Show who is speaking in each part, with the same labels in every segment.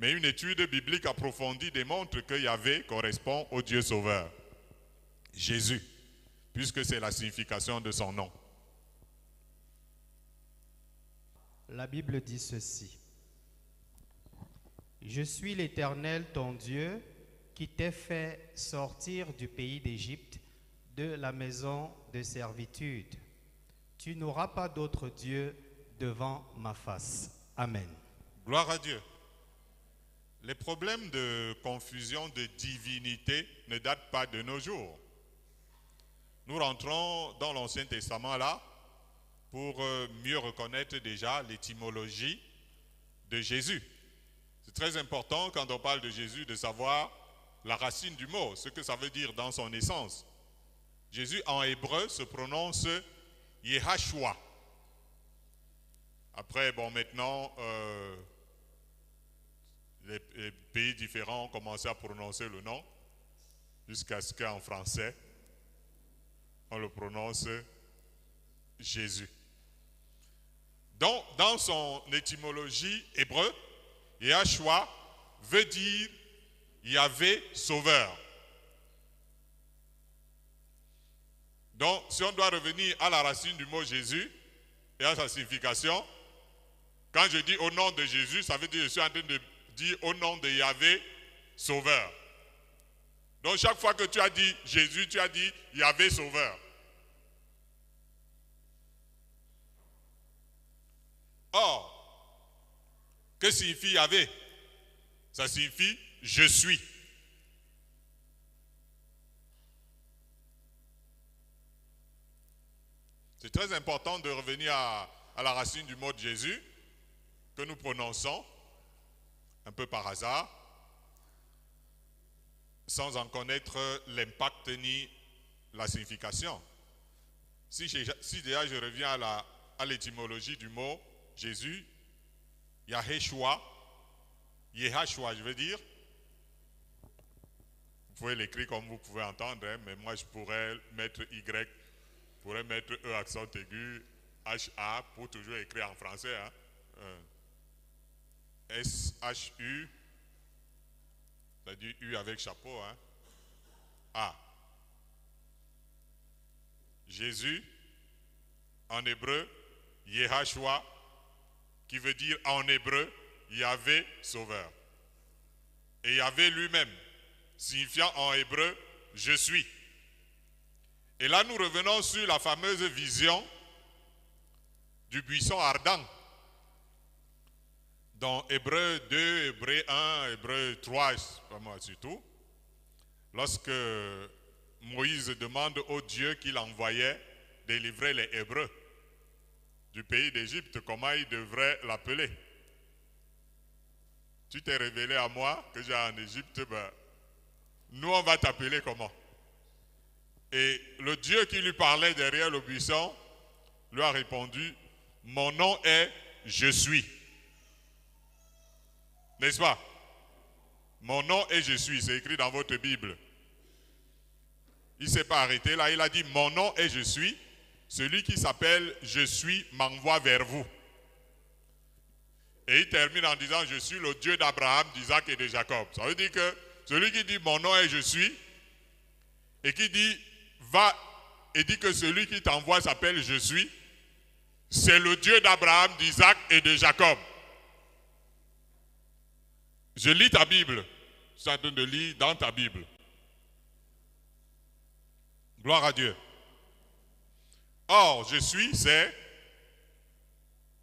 Speaker 1: Mais une étude biblique approfondie démontre que Yahvé correspond au Dieu sauveur, Jésus, puisque c'est la signification de son nom.
Speaker 2: La Bible dit ceci. Je suis l'Éternel, ton Dieu, qui t'ai fait sortir du pays d'Égypte, de la maison de servitude. Tu n'auras pas d'autre Dieu devant ma face. Amen.
Speaker 1: Gloire à Dieu. Les problèmes de confusion de divinité ne datent pas de nos jours. Nous rentrons dans l'Ancien Testament là pour mieux reconnaître déjà l'étymologie de Jésus. C'est très important quand on parle de Jésus de savoir la racine du mot, ce que ça veut dire dans son essence. Jésus en hébreu se prononce Yehashua. Après, bon, maintenant, les pays différents ont commencé à prononcer le nom, jusqu'à ce qu'en français, on le prononce Jésus. Donc, dans son étymologie hébreu, Yahshua veut dire Yahvé sauveur. Donc, si on doit revenir à la racine du mot Jésus et à sa signification, quand je dis au nom de Jésus, ça veut dire que je suis en train de dire au nom de Yahvé sauveur. Donc, chaque fois que tu as dit Jésus, tu as dit Yahvé sauveur. Or, que signifie Yahvé? Ça signifie je suis. C'est très important de revenir à la racine du mot de Jésus que nous prononçons un peu par hasard, sans en connaître l'impact ni la signification. Si déjà je reviens à l'étymologie du mot Jésus, Yahshua, Yehashua, je veux dire. Vous pouvez l'écrire comme vous pouvez entendre, hein, mais moi je pourrais mettre Y, je pourrais mettre E accent aigu, H-A, pour toujours écrire en français. Hein. S-H-U, c'est-à-dire U avec chapeau. Hein. A. Jésus, en hébreu, Yehashua, qui veut dire en hébreu, Yahvé sauveur. Et Yahvé lui-même, signifiant en hébreu, je suis. Et là, nous revenons sur la fameuse vision du buisson ardent. Dans Hébreu 2, Hébreu 1, Hébreu 3, pas moi surtout, lorsque Moïse demande au Dieu qu'il envoyait délivrer les Hébreux du pays d'Égypte, comment il devrait l'appeler. Tu t'es révélé à moi que j'ai en Égypte, ben, nous on va t'appeler comment? Et le Dieu qui lui parlait derrière le buisson lui a répondu, mon nom est je suis. N'est-ce pas? Mon nom est je suis, c'est écrit dans votre Bible. Il ne s'est pas arrêté là, il a dit mon nom est je suis, celui qui s'appelle je suis m'envoie vers vous. Et il termine en disant je suis le Dieu d'Abraham, d'Isaac et de Jacob. Ça veut dire que celui qui dit mon nom est je suis et qui dit va et dit que celui qui t'envoie s'appelle je suis, c'est le Dieu d'Abraham, d'Isaac et de Jacob. Je lis ta Bible. Je suis en train de lire dans ta Bible. Gloire à Dieu. Or, je suis, c'est...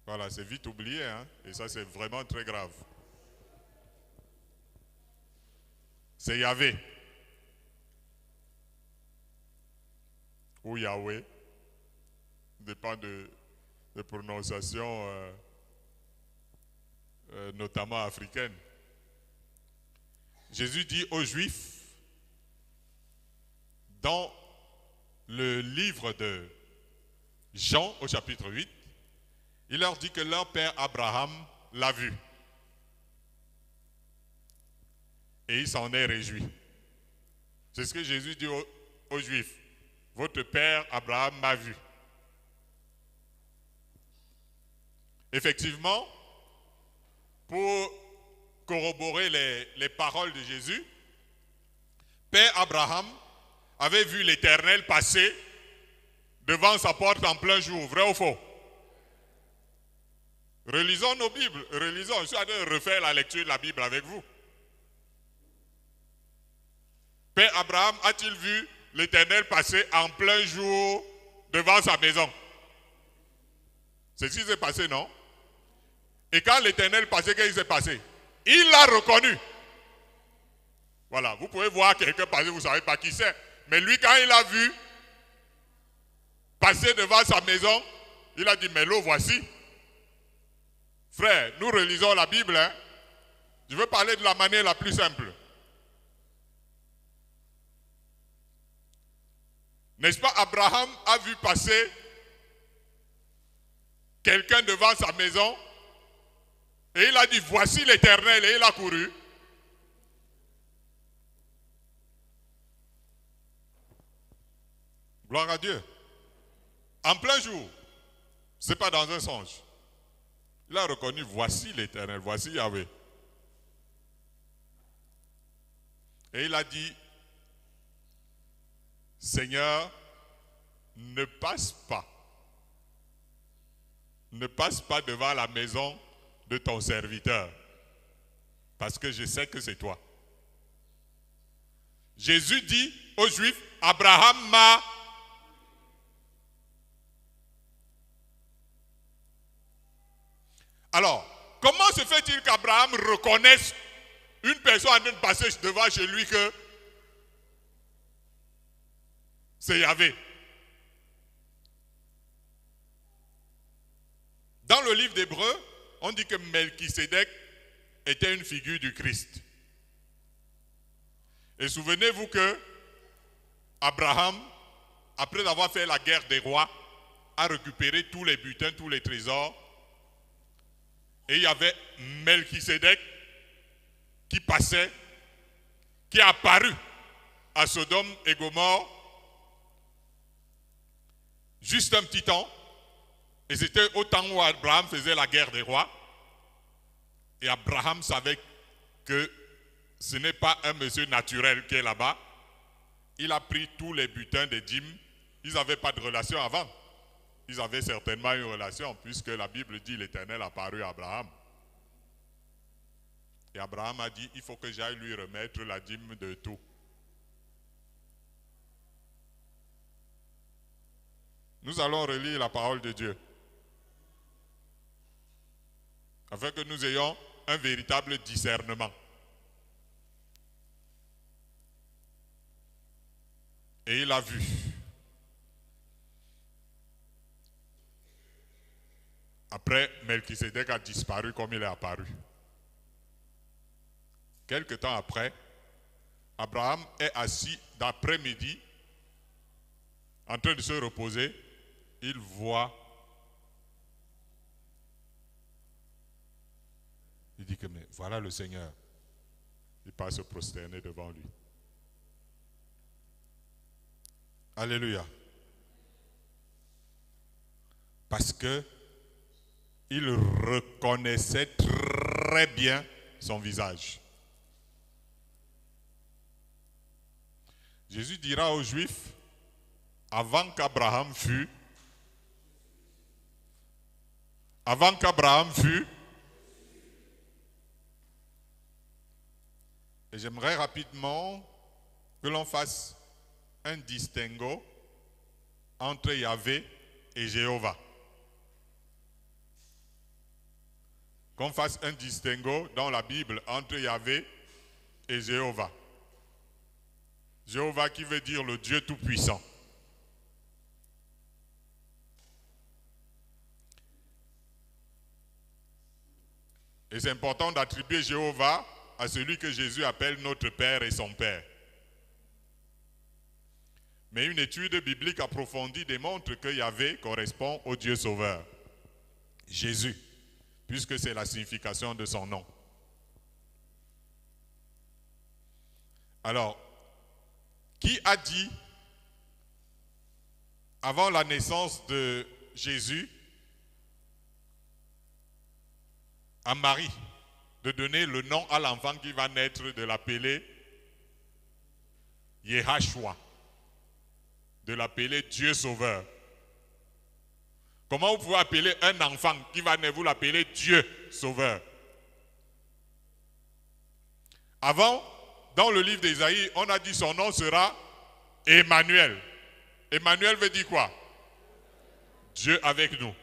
Speaker 1: Voilà, c'est vite oublié, hein? Et ça, c'est vraiment très grave. C'est Yahvé. Ou Yahweh. Dépend de prononciation, notamment africaine. Jésus dit aux Juifs, dans le livre de Jean au chapitre 8, il leur dit que leur père Abraham l'a vu. Et il s'en est réjoui. C'est ce que Jésus dit aux Juifs. Votre père Abraham m'a vu. Effectivement, pour que corroborer les paroles de Jésus, Père Abraham avait vu l'Éternel passer devant sa porte en plein jour, vrai ou faux? Relisons nos Bibles, relisons, je suis en train de refaire la lecture de la Bible avec vous. Père Abraham a-t-il vu l'Éternel passer en plein jour devant sa maison? C'est ce qui s'est passé, non? Et quand l'Éternel passait, qu'est-ce qui s'est passé? Il l'a reconnu. Voilà, vous pouvez voir quelqu'un passer, vous ne savez pas qui c'est. Mais lui, quand il a vu passer devant sa maison, il a dit, mais l'eau voici. Frère, nous relisons la Bible. Hein? Je veux parler de la manière la plus simple. N'est-ce pas, Abraham a vu passer quelqu'un devant sa maison et il a dit, voici l'Éternel, et il a couru. Gloire à Dieu. En plein jour. Ce n'est pas dans un songe. Il a reconnu, voici l'Éternel, voici Yahweh. Et il a dit, Seigneur, ne passe pas devant la maison de ton serviteur, parce que je sais que c'est toi. Jésus dit aux Juifs, Abraham m'a... Alors, comment se fait-il qu'Abraham reconnaisse une personne en train de passer devant chez lui que c'est Yahvé? Dans le livre d'Hébreux, on dit que Melchisédek était une figure du Christ. Et souvenez-vous que Abraham, après avoir fait la guerre des rois, a récupéré tous les butins, tous les trésors. Et il y avait Melchisédek qui passait, qui est apparu à Sodome et Gomorrhe juste un petit temps. Et c'était au temps où Abraham faisait la guerre des rois. Et Abraham savait que ce n'est pas un monsieur naturel qui est là-bas. Il a pris tous les butins des dîmes. Ils n'avaient pas de relation avant. Ils avaient certainement une relation, puisque la Bible dit l'Éternel a apparu à Abraham. Et Abraham a dit, il faut que j'aille lui remettre la dîme de tout. Nous allons relire la parole de Dieu, afin que nous ayons un véritable discernement. Et il a vu. Après, Melchisédek a disparu comme il est apparu. Quelque temps après, Abraham est assis d'après-midi, en train de se reposer. Il voit. Il dit que, mais voilà le Seigneur. Il passe se prosterner devant lui. Alléluia. Parce que il reconnaissait très bien son visage. Jésus dira aux Juifs, avant qu'Abraham fût, et j'aimerais rapidement que l'on fasse un distinguo entre Yahvé et Jéhovah. Qu'on fasse un distinguo dans la Bible entre Yahvé et Jéhovah. Jéhovah qui veut dire le Dieu Tout-Puissant. Et c'est important d'attribuer Jéhovah à celui que Jésus appelle notre Père et son Père. Mais une étude biblique approfondie démontre que Yahvé correspond au Dieu Sauveur, Jésus, puisque c'est la signification de son nom. Alors, qui a dit, avant la naissance de Jésus, à Marie, de donner le nom à l'enfant qui va naître, de l'appeler Yehashua, de l'appeler Dieu Sauveur. Comment vous pouvez appeler un enfant qui va naître, vous l'appelez Dieu Sauveur? Avant, dans le livre d'Ésaïe, on a dit son nom sera Emmanuel. Emmanuel veut dire quoi? Dieu avec nous.